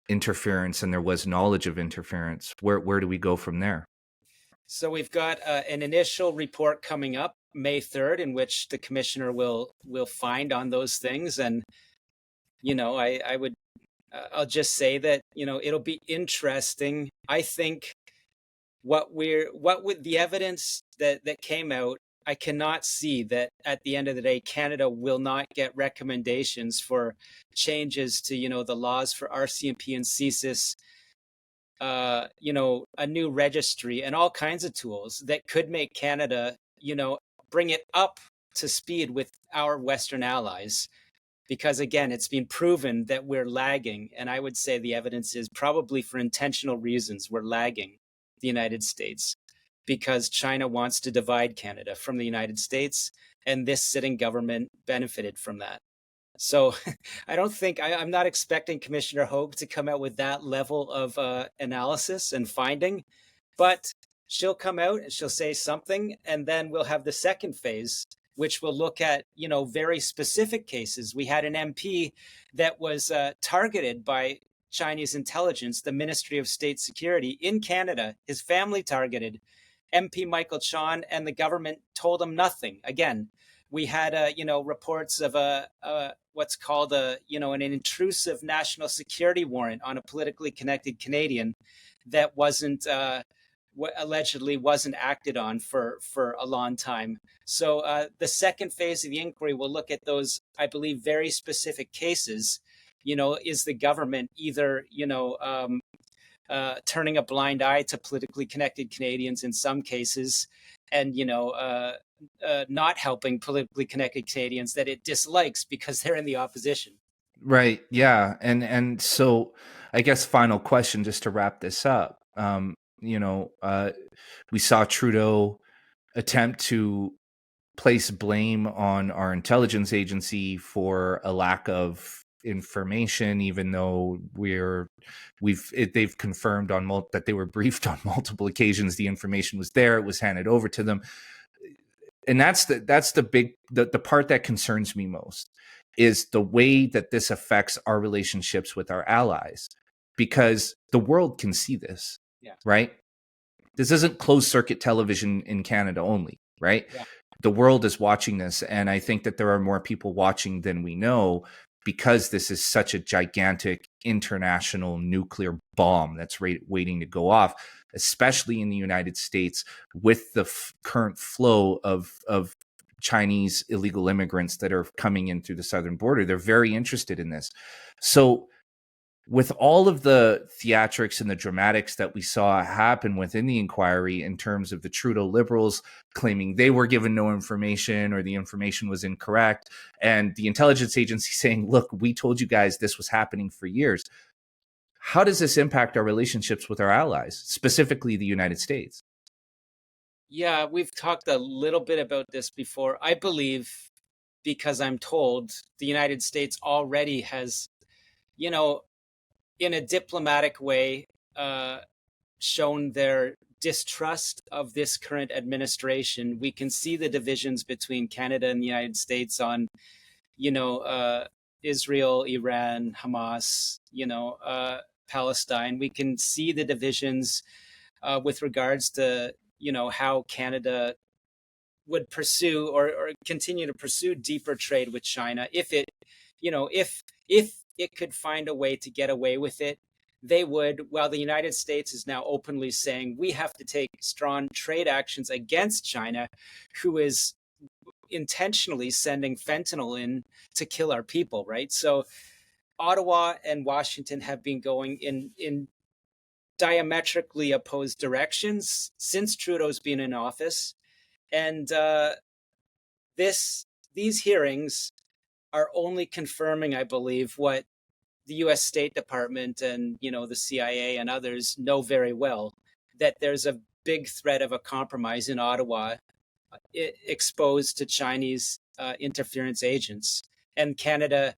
interference and there was knowledge of interference, where do we go from there? So we've got an initial report coming up May 3rd, in which the commissioner will find on those things. And, I would I'll just say that, it'll be interesting. I think what with the evidence that came out, I cannot see that at the end of the day, Canada will not get recommendations for changes to, the laws for RCMP and CSIS, a new registry and all kinds of tools that could make Canada, bring it up to speed with our Western allies. Because again, it's been proven that we're lagging. And I would say the evidence is probably for intentional reasons we're lagging the United States, because China wants to divide Canada from the United States. And this sitting government benefited from that. So I don't think I'm not expecting Commissioner Hogue to come out with that level of analysis and finding, but she'll come out and she'll say something, and then we'll have the second phase, which will look at, very specific cases. We had an MP that was targeted by Chinese intelligence, the Ministry of State Security in Canada, his family targeted. MP Michael Chan and the government told him nothing. Again, we had, reports of what's called an intrusive national security warrant on a politically connected Canadian that allegedly wasn't acted on for a long time. So the second phase of the inquiry will look at those, I believe, very specific cases. Is the government either, turning a blind eye to politically connected Canadians in some cases, and not helping politically connected Canadians that it dislikes because they're in the opposition. Right. Yeah. And so I guess final question, just to wrap this up. We saw Trudeau attempt to place blame on our intelligence agency for a lack of information, even though they've confirmed that they were briefed on multiple occasions. The information was there; it was handed over to them, and that's the part that concerns me most, is the way that this affects our relationships with our allies, because the world can see this, right? This isn't closed circuit television in Canada only, right? Yeah. The world is watching this, and I think that there are more people watching than we know, because this is such a gigantic international nuclear bomb that's waiting to go off, especially in the United States, with the current flow of Chinese illegal immigrants that are coming in through the southern border. They're very interested in this. So with all of the theatrics and the dramatics that we saw happen within the inquiry, in terms of the Trudeau Liberals claiming they were given no information or the information was incorrect, and the intelligence agency saying, look, we told you guys this was happening for years, how does this impact our relationships with our allies, specifically the United States? Yeah, we've talked a little bit about this before. I believe, because I'm told, the United States already has, in a diplomatic way, shown their distrust of this current administration. We can see the divisions between Canada and the United States on, Israel, Iran, Hamas, Palestine. We can see the divisions with regards to, how Canada would pursue or continue to pursue deeper trade with China if it, if it could find a way to get away with it. They would, while the United States is now openly saying we have to take strong trade actions against China, who is intentionally sending fentanyl in to kill our people, right? So Ottawa and Washington have been going in diametrically opposed directions since Trudeau's been in office. And these hearings are only confirming, I believe, what the U.S. State Department and, the CIA and others know very well, that there's a big threat of a compromise in Ottawa exposed to Chinese interference agents. And Canada,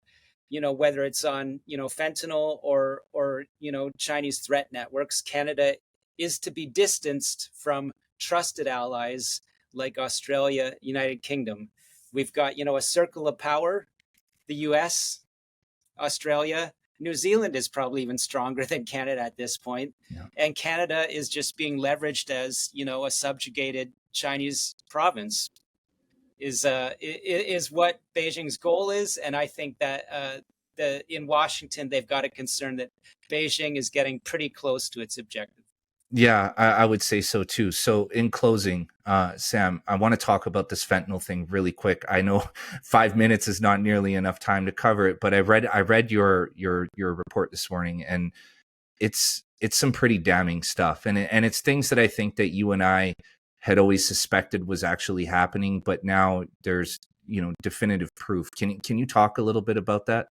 whether it's on, fentanyl or Chinese threat networks, Canada is to be distanced from trusted allies like Australia, United Kingdom. We've got, a circle of power, the US, Australia. New Zealand is probably even stronger than Canada at this point. Yeah. And Canada is just being leveraged as, a subjugated Chinese province is what Beijing's goal is. And I think that in Washington, they've got a concern that Beijing is getting pretty close to its objective. Yeah, I would say so too. So in closing, Sam, I want to talk about this fentanyl thing really quick. I know 5 minutes is not nearly enough time to cover it, but I read your report this morning, and it's some pretty damning stuff, and it's things that I think that you and I had always suspected was actually happening, but now there's definitive proof. Can you talk a little bit about that?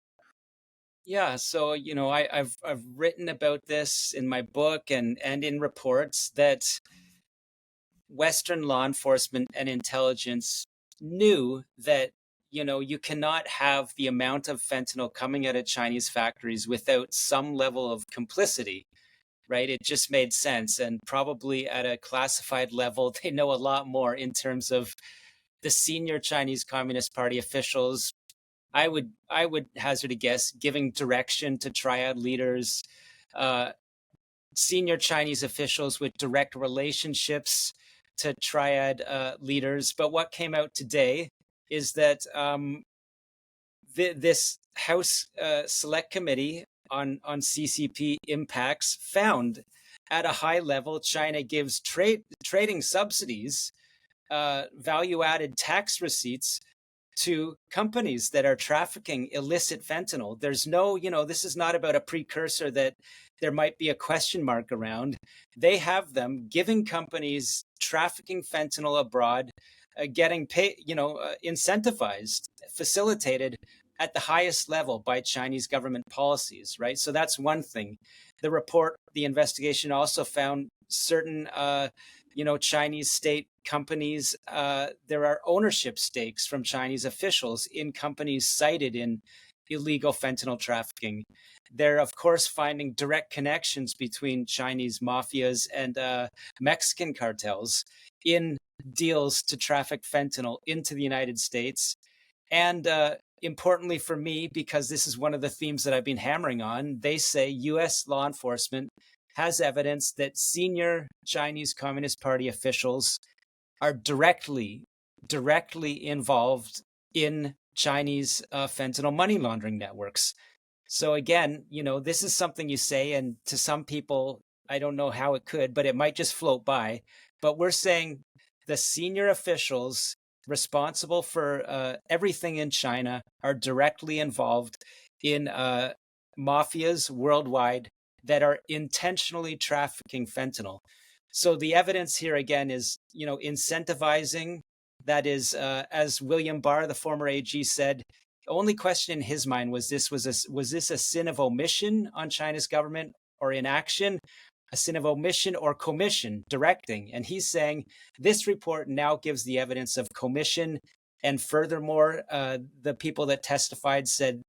Yeah, so I've written about this in my book and in reports that Western law enforcement and intelligence knew that you cannot have the amount of fentanyl coming out of Chinese factories without some level of complicity, right? It just made sense, and probably at a classified level, they know a lot more in terms of the senior Chinese Communist Party officials. I would hazard a guess, giving direction to triad leaders, uh, senior Chinese officials with direct relationships to triad leaders. But what came out today is that this House Select Committee on CCP impacts found at a high level China gives trading subsidies, value added tax receipts to companies that are trafficking illicit fentanyl. There's no, this is not about a precursor that there might be a question mark around. They have them giving companies trafficking fentanyl abroad, getting paid, incentivized, facilitated at the highest level by Chinese government policies, right? So that's one thing. The investigation also found certain, Chinese state companies, there are ownership stakes from Chinese officials in companies cited in illegal fentanyl trafficking. They're, of course, finding direct connections between Chinese mafias and Mexican cartels in deals to traffic fentanyl into the United States. And importantly for me, because this is one of the themes that I've been hammering on, they say US law enforcement has evidence that senior Chinese Communist Party officials are directly involved in Chinese fentanyl money laundering networks. So again, this is something you say, and to some people, I don't know how it could, but it might just float by. But we're saying the senior officials responsible for everything in China are directly involved in mafias worldwide that are intentionally trafficking fentanyl. So the evidence here again is, incentivizing. That is, as William Barr, the former AG, said, the only question in his mind was this a sin of omission on China's government or inaction, a sin of omission or commission, directing. And he's saying this report now gives the evidence of commission. And furthermore, the people that testified said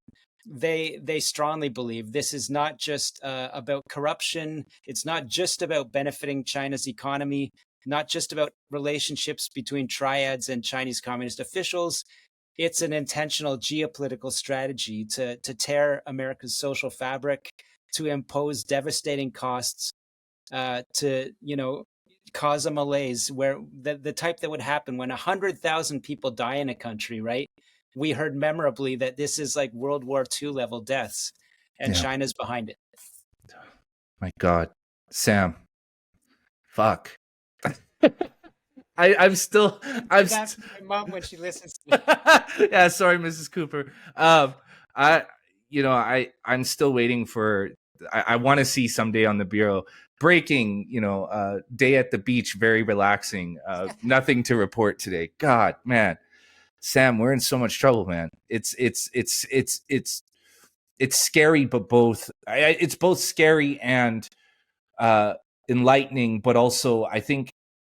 they strongly believe this is not just about corruption. It's not just about benefiting China's economy, not just about relationships between triads and Chinese communist officials. It's an intentional geopolitical strategy to tear America's social fabric, to impose devastating costs, to cause a malaise where the type that would happen when 100,000 people die in a country, right? We heard memorably that this is like World War II level deaths, and Yeah. China's behind it. My God, Sam, fuck. I'm still. My mom when she listens to me. Yeah, sorry, Mrs. Cooper. I'm still waiting for. I want to see someday on the bureau breaking. Day at the beach, very relaxing. Nothing to report today. God, man, Sam, we're in so much trouble, man. It's scary, but it's both scary and enlightening, but also I think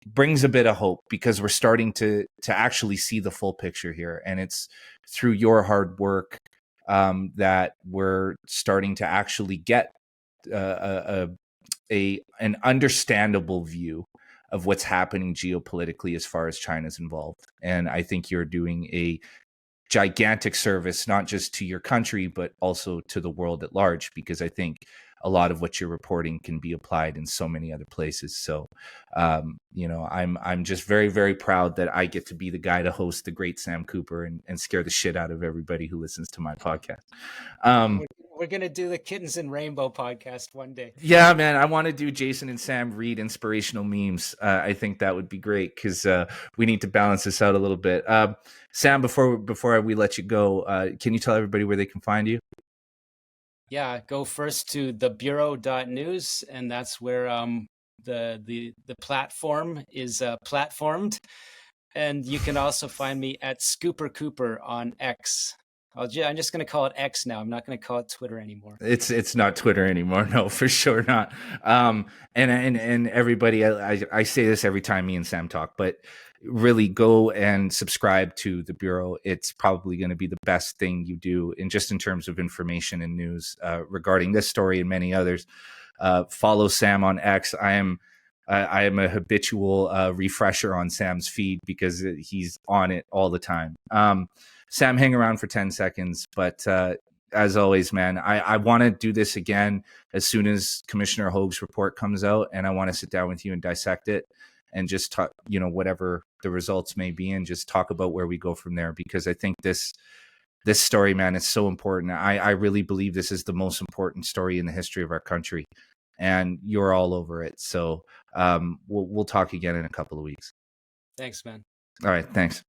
brings a bit of hope because we're starting to actually see the full picture here, and it's through your hard work that we're starting to actually get an understandable view of what's happening geopolitically as far as China's involved. And I think you're doing a gigantic service, not just to your country, but also to the world at large, because I think a lot of what you're reporting can be applied in so many other places. So, I'm just very, very proud that I get to be the guy to host the great Sam Cooper and scare the shit out of everybody who listens to my podcast. We're gonna do the Kittens and Rainbow podcast one day. Yeah, man, I want to do Jason and Sam read inspirational memes. I think that would be great because we need to balance this out a little bit. Sam, before we let you go, can you tell everybody where they can find you? Yeah, go first to thebureau.news, and that's where the platform is platformed. And you can also find me at Scooper Cooper on X. I'm just going to call it X now. I'm not going to call it Twitter anymore. It's not Twitter anymore. No, for sure not. And everybody, I say this every time me and Sam talk, but really go and subscribe to the Bureau. It's probably going to be the best thing you do in terms of information and news regarding this story and many others. Follow Sam on X. I am a habitual refresher on Sam's feed because he's on it all the time. Sam, hang around for 10 seconds. But as always, man, I want to do this again as soon as Commissioner Hoag's report comes out. And I want to sit down with you and dissect it and just talk, whatever the results may be, and just talk about where we go from there. Because I think this story, man, is so important. I really believe this is the most important story in the history of our country. And you're all over it. So we'll talk again in a couple of weeks. Thanks, man. All right. Thanks.